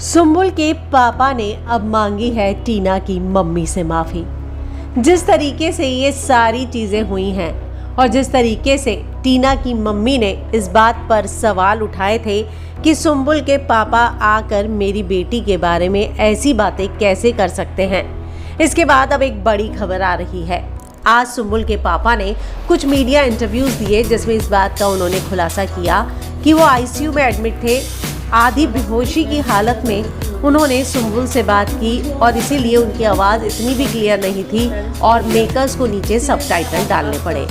सुम्बुल के पापा ने अब मांगी है टीना की मम्मी से माफ़ी। जिस तरीके से ये सारी चीज़ें हुई हैं और जिस तरीके से टीना की मम्मी ने इस बात पर सवाल उठाए थे कि सुम्बुल के पापा आकर मेरी बेटी के बारे में ऐसी बातें कैसे कर सकते हैं, इसके बाद अब एक बड़ी खबर आ रही है। आज सुम्बुल के पापा ने कुछ मीडिया इंटरव्यूज़ दिए जिसमें इस बात का उन्होंने खुलासा किया कि वो आईसीयू में एडमिट थे। आधी बेहोशी की हालत में उन्होंने सुम्बुल से बात की और इसीलिए उनकी आवाज़ इतनी भी क्लियर नहीं थी और मेकर्स को नीचे सबटाइटल डालने पड़े।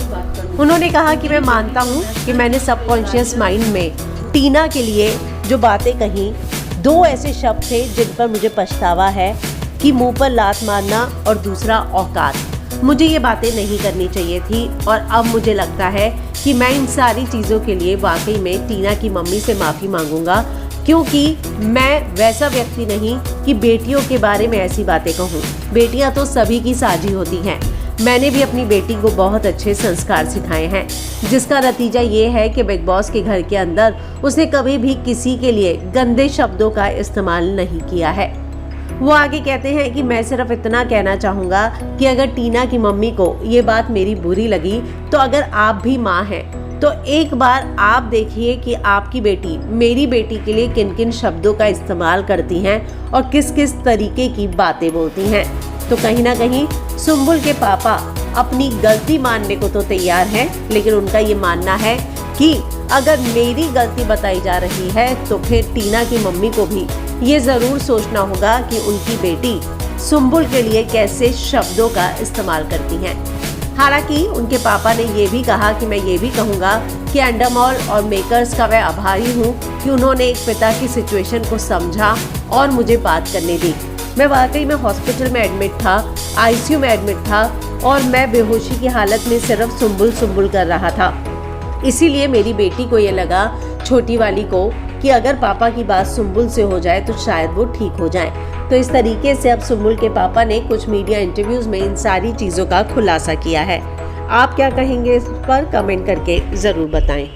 उन्होंने कहा कि मैं मानता हूँ कि मैंने सबकॉन्शियस माइंड में टीना के लिए जो बातें कही, दो ऐसे शब्द थे जिन पर मुझे पछतावा है कि मुंह पर लात मारना और दूसरा औकात। मुझे ये बातें नहीं करनी चाहिए थी और अब मुझे लगता है कि मैं इन सारी चीज़ों के लिए वाकई में टीना की मम्मी से माफ़ी मांगूंगा, क्योंकि मैं वैसा व्यक्ति नहीं कि बेटियों के बारे में ऐसी बातें कहूँ। बेटियाँ तो सभी की साझी होती हैं। मैंने भी अपनी बेटी को बहुत अच्छे संस्कार सिखाए हैं, जिसका नतीजा ये है कि बिग बॉस के घर के अंदर उसने कभी भी किसी के लिए गंदे शब्दों का इस्तेमाल नहीं किया है। वो आगे कहते हैं कि मैं सिर्फ इतना कहना चाहूँगा कि अगर टीना की मम्मी को ये बात मेरी बुरी लगी तो अगर आप भी माँ हैं तो एक बार आप देखिए कि आपकी बेटी मेरी बेटी के लिए किन किन शब्दों का इस्तेमाल करती हैं और किस किस तरीके की बातें बोलती हैं। तो कहीं ना कहीं सुम्बुल के पापा अपनी गलती मानने को तो तैयार हैं, लेकिन उनका ये मानना है कि अगर मेरी गलती बताई जा रही है तो फिर टीना की मम्मी को भी ये ज़रूर सोचना होगा कि उनकी बेटी सुम्बुल के लिए कैसे शब्दों का इस्तेमाल करती हैं। हालांकि उनके पापा ने ये भी कहा कि मैं ये भी कहूँगा कि एंडामॉल और मेकर्स का मैं आभारी हूँ कि उन्होंने एक पिता की सिचुएशन को समझा और मुझे बात करने दी। मैं वाकई में हॉस्पिटल में एडमिट था, आईसीयू में एडमिट था और मैं बेहोशी की हालत में सिर्फ सुम्बुल सुम्बुल कर रहा था। इसीलिए मेरी बेटी को ये लगा, छोटी वाली को, कि अगर पापा की बात सुम्बुल से हो जाए तो शायद वो ठीक हो जाए। तो इस तरीके से अब सुम्बुल के पापा ने कुछ मीडिया इंटरव्यूज में इन सारी चीज़ों का खुलासा किया है। आप क्या कहेंगे इस पर कमेंट करके ज़रूर बताएं।